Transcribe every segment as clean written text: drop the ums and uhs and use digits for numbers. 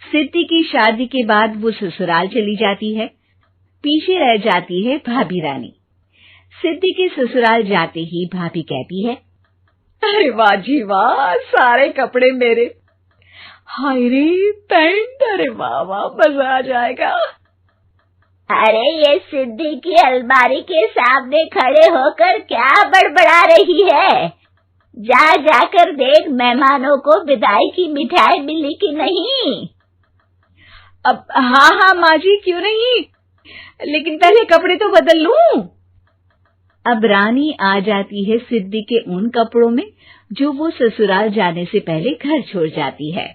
सिद्धि की शादी के बाद वो ससुराल चली जाती है। पीछे रह जाती है भाभी रानी। सिद्धि के ससुराल जाते ही भाभी कहती है, अरे वाह जी वाह, सारे कपड़े मेरे। हाय रे पैंट, अरे वाह वाह, मजा आ जाएगा। अरे ये सिद्धि की अलमारी के सामने खड़े होकर क्या बड़बड़ा रही है? जा जाकर देख मेहमानों को विदाई की मिठाई मिली कि नहीं। अब हाँ माँ जी, क्यों नहीं, लेकिन पहले कपड़े तो बदल लूं। अब रानी आ जाती है सिद्धि के उन कपड़ों में जो वो ससुराल जाने से पहले घर छोड़ जाती है।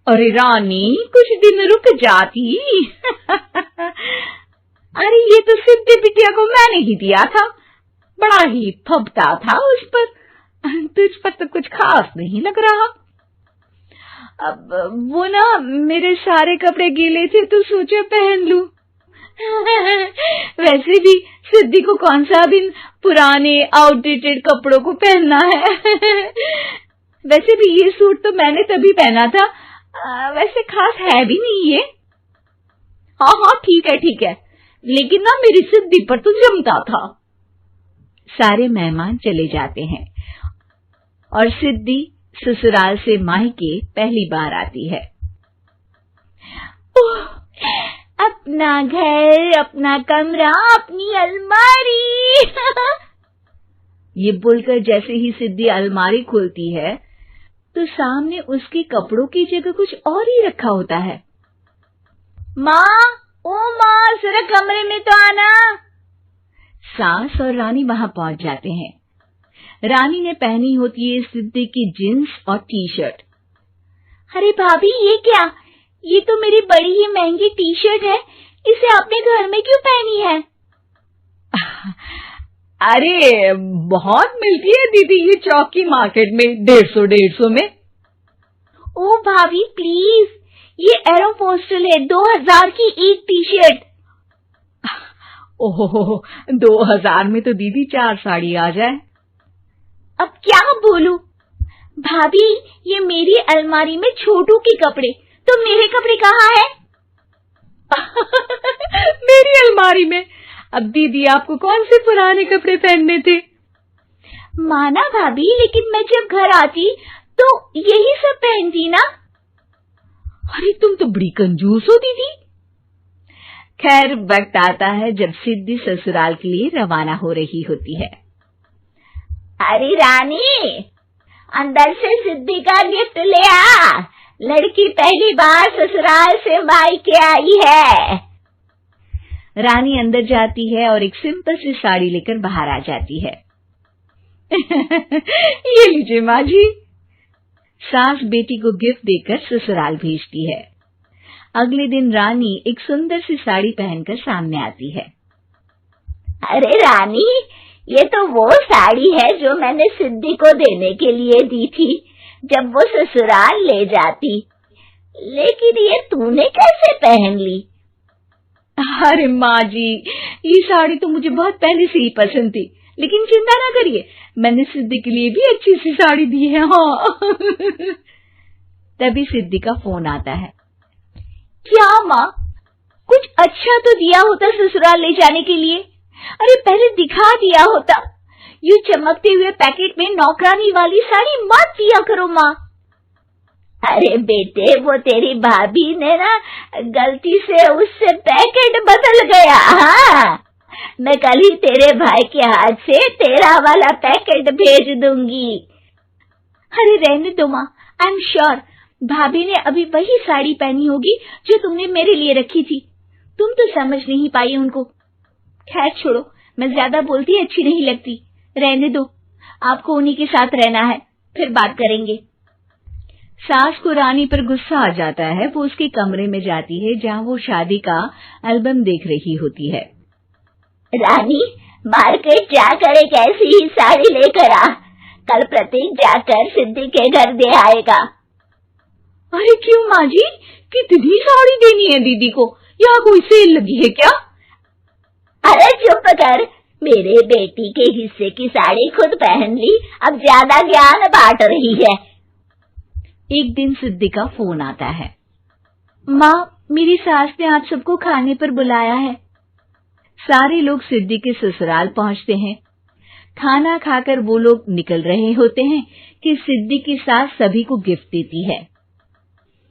अरे रानी, कुछ दिन रुक जाती। अरे ये तो सिद्धि बिटिया को मैंने ही दिया था, बड़ा ही फबता था उस पर, तुझ पर तो कुछ खास नहीं लग रहा। अब वो ना मेरे सारे कपड़े गीले थे तो सोचा पहन लूं। वैसे भी सिद्धि को कौन सा भी पुराने आउटडेटेड कपड़ों को पहनना है। वैसे भी ये सूट तो मैंने तभी पहना था, वैसे खास है भी नहीं ये। हाँ ठीक है, लेकिन ना मेरी सिद्धि पर तो जमता था। सारे मेहमान चले जाते हैं और सिद्धि ससुराल से मायके पहली बार आती है। अपना घर, अपना कमरा, अपनी अलमारी। ये बोलकर जैसे ही सिद्धि अलमारी खोलती है तो सामने उसके कपड़ों की जगह कुछ और ही रखा होता है। माँ, जरा कमरे में तो आना। सास और रानी वहां पहुंच जाते हैं। रानी ने पहनी होती है सिद्धि की जींस और टी शर्ट। अरे भाभी, ये क्या? ये तो मेरी बड़ी ही महंगी टी शर्ट है, इसे आपने घर में क्यों पहनी है? अरे बहुत मिलती है दीदी ये चौक की मार्केट में, 150 में। ओ भाभी प्लीज, ये एरोपोस्टल है, 2000 की एक टी शर्ट। ओहो, 2000 में तो दीदी 4 साड़ी आ जाए। अब क्या बोलूं? भाभी, ये मेरी अलमारी में छोटू के कपड़े, तो मेरे कपड़े कहाँ हैं? मेरी अलमारी में? अब दीदी आपको कौन से पुराने कपड़े पहनने थे? माना भाभी, लेकिन मैं जब घर आती तो यही सब पहनती ना। अरे तुम तो बड़ी कंजूस हो दीदी। खैर, वक्त आता है जब सिद्धि ससुराल के लिए रवाना हो रही होती है। अरे रानी, अंदर से सिद्धि का गिफ्ट ले आ, लड़की पहली बार ससुराल से मायके आई है। रानी अंदर जाती है और एक सिंपल सी साड़ी लेकर बाहर आ जाती है। ये लीजिए माँ जी। सास बेटी को गिफ्ट देकर ससुराल भेजती है। अगले दिन रानी एक सुंदर सी साड़ी पहनकर सामने आती है। अरे रानी, ये तो वो साड़ी है जो मैंने सिद्धि को देने के लिए दी थी जब वो ससुराल ले जाती, लेकिन ये तूने कैसे पहन ली? अरे माँ जी, ये साड़ी तो मुझे बहुत पहले से ही पसंद थी, लेकिन चिंता ना करिए, मैंने सिद्धि के लिए भी अच्छी सी साड़ी दी है। हाँ। तभी सिद्धि का फोन आता है। क्या माँ, कुछ अच्छा तो दिया होता ससुराल ले जाने के लिए। अरे पहले दिखा दिया होता। ये चमकते हुए पैकेट में नौकरानी वाली साड़ी मत दिया करो माँ। अरे बेटे, वो तेरी भाभी ने ना गलती से उससे पैकेट बदल गया। हाँ, मैं कल ही तेरे भाई के हाथ से तेरा वाला पैकेट भेज दूंगी। अरे रहने दो माँ, आई एम श्योर भाभी ने अभी वही साड़ी पहनी होगी जो तुमने मेरे लिए रखी थी। तुम तो समझ नहीं पाई उनको। खैर छोड़ो, मैं ज्यादा बोलती अच्छी नहीं लगती, रहने दो, आपको उन्हीं के साथ रहना है, फिर बात करेंगे। सास को रानी पर गुस्सा आ जाता है। वो उसके कमरे में जाती है जहाँ वो शादी का एल्बम देख रही होती है। रानी, मार्केट जाकर एक ऐसी ही साड़ी लेकर आ, कल प्रतीक जाकर सिद्धि के घर दे आएगा। अरे क्यों माँ जी, कितनी साड़ी देनी है दीदी को? यहाँ कोई सेल लगी है क्या? अरे चुप कर, मेरे बेटी के हिस्से की साड़ी खुद पहन ली, अब ज्यादा ज्ञान बांट रही है। एक दिन सिद्धि का फोन आता है। माँ, मेरी सास ने आप सबको खाने पर बुलाया है। सारे लोग सिद्धि के ससुराल पहुंचते हैं। खाना खाकर वो लोग निकल रहे होते हैं कि सिद्धि की सास सभी को गिफ्ट देती है।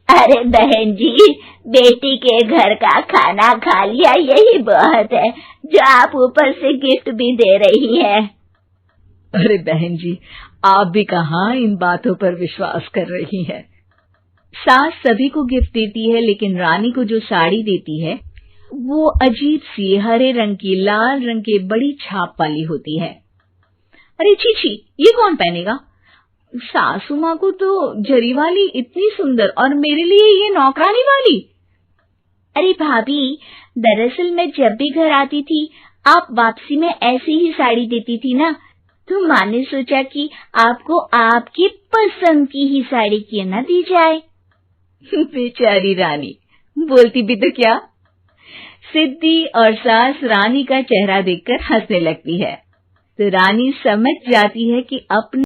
अरे बहन जी, बेटी के घर का खाना खा लिया, यही बहुत है, जो आप ऊपर से गिफ्ट भी दे रही है। अरे बहन जी, आप भी कहाँ इन बातों पर विश्वास कर रही है। सास सभी को गिफ्ट देती है, लेकिन रानी को जो साड़ी देती है वो अजीब सी हरे रंग की, लाल रंग के बड़ी छाप वाली होती है। अरे छी, ये कौन पहनेगा? सासू माँ को तो जरी वाली इतनी सुंदर, और मेरे लिए ये नौकरानी वाली। अरे भाभी, दरअसल मैं जब भी घर आती थी आप वापसी में ऐसी ही साड़ी देती थी ना, तो माँ ने सोचा कि आपको आपकी पसंद की ही साड़ी क्यों न दी जाए। बेचारी रानी, बोलती भी तो क्या। सिद्धि और सास रानी का चेहरा देखकर हंसने लगती है, तो रानी समझ जाती है कि अपने